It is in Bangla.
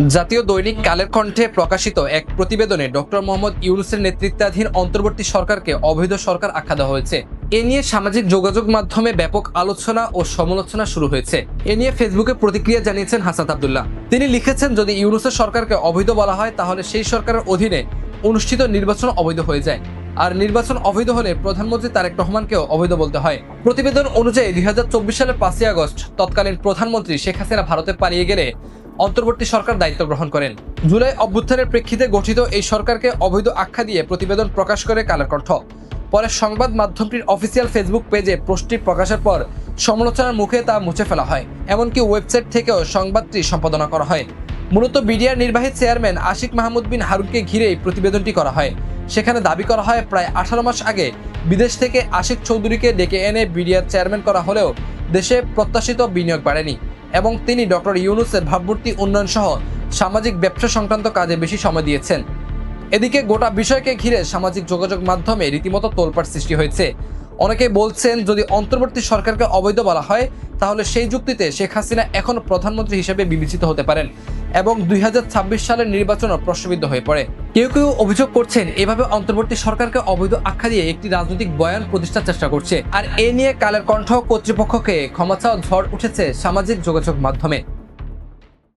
জাতীয় দৈনিক কালের কণ্ঠে প্রকাশিত এক প্রতিবেদনে ডক্টর মোহাম্মদ ইউনূসের নেতৃত্বাধীন অন্তর্বর্তী সরকারকে অবৈধ সরকার আখ্যা দেওয়া হয়েছে। এ নিয়ে সামাজিক যোগাযোগ মাধ্যমে ব্যাপক আলোচনা ও সমালোচনা শুরু হয়েছে। এ নিয়ে ফেসবুকে প্রতিক্রিয়া জানিয়েছেন হাসান আব্দুল্লাহ। তিনি লিখেছেন, যদি ইউনূসের সরকারকে অবৈধ বলা হয় তাহলে সেই সরকারের অধীনে অনুষ্ঠিত নির্বাচন অবৈধ হয়ে যায়, আর নির্বাচন অবৈধ হলে প্রধানমন্ত্রী তারেক রহমানকেও অবৈধ বলতে হয়। প্রতিবেদন অনুযায়ী ২০২৪ সালের ৫ই আগস্ট তৎকালীন প্রধানমন্ত্রী শেখ হাসিনা ভারতে পালিয়ে গেলে অন্তর্বর্তী সরকার দায়িত্ব গ্রহণ করেন। জুলাই অভ্যুত্থানের প্রেক্ষিতে গঠিত এই সরকারকে অবৈধ আখ্যা দিয়ে প্রতিবেদন প্রকাশ করে কালের কণ্ঠ। পরে সংবাদ মাধ্যমটির অফিসিয়াল ফেসবুক পেজে পোস্টটি প্রকাশের পর সমালোচনার মুখে তা মুছে ফেলা হয়। এমনকি ওয়েবসাইট থেকেও সংবাদটি সম্পাদনা করা হয়। মূলত বিডিআর নির্বাহী চেয়ারম্যান আশিক মাহমুদ বিন হারুনকে ঘিরেই প্রতিবেদনটি করা হয়। সেখানে দাবি করা হয়, প্রায় 18 মাস আগে বিদেশ থেকে আশিক চৌধুরীকে ডেকে এনে বিডিআর চেয়ারম্যান করা হলেও দেশে প্রত্যাশিত বিনিয়োগ বাড়েনি এবং তিনি ডক্টর ইউনূসের ভাবমূর্তি উন্নয়ন সহ সামাজিক ব্যবসা সংক্রান্ত কাজে বেশি সময় দিয়েছেন। এদিকে গোটা বিষয়কে ঘিরে সামাজিক যোগাযোগ মাধ্যমে রীতিমতো তোলপাড় সৃষ্টি হয়েছে। অনেকেই বলছেন, যদি অন্তর্বর্তী সরকারকে অবৈধ বলা হয় তাহলে সেই যুক্তিতে শেখ হাসিনা এখনো প্রধানমন্ত্রী হিসেবে বিবেচিত হতে পারেন এবং ২০২৬ সালের নির্বাচনও প্রশ্নবিদ্ধ হয়ে পড়ে। কেউ কেউ অভিযোগ করছেন, এভাবে অন্তর্বর্তী সরকারকে অবৈধ আখ্যা দিয়ে একটি রাজনৈতিক বয়ান প্রতিষ্ঠার চেষ্টা করছে। আর এ নিয়ে কালের কণ্ঠ কর্তৃপক্ষকে ক্ষমা চাওয়ার ঝড় উঠেছে সামাজিক যোগাযোগ মাধ্যমে।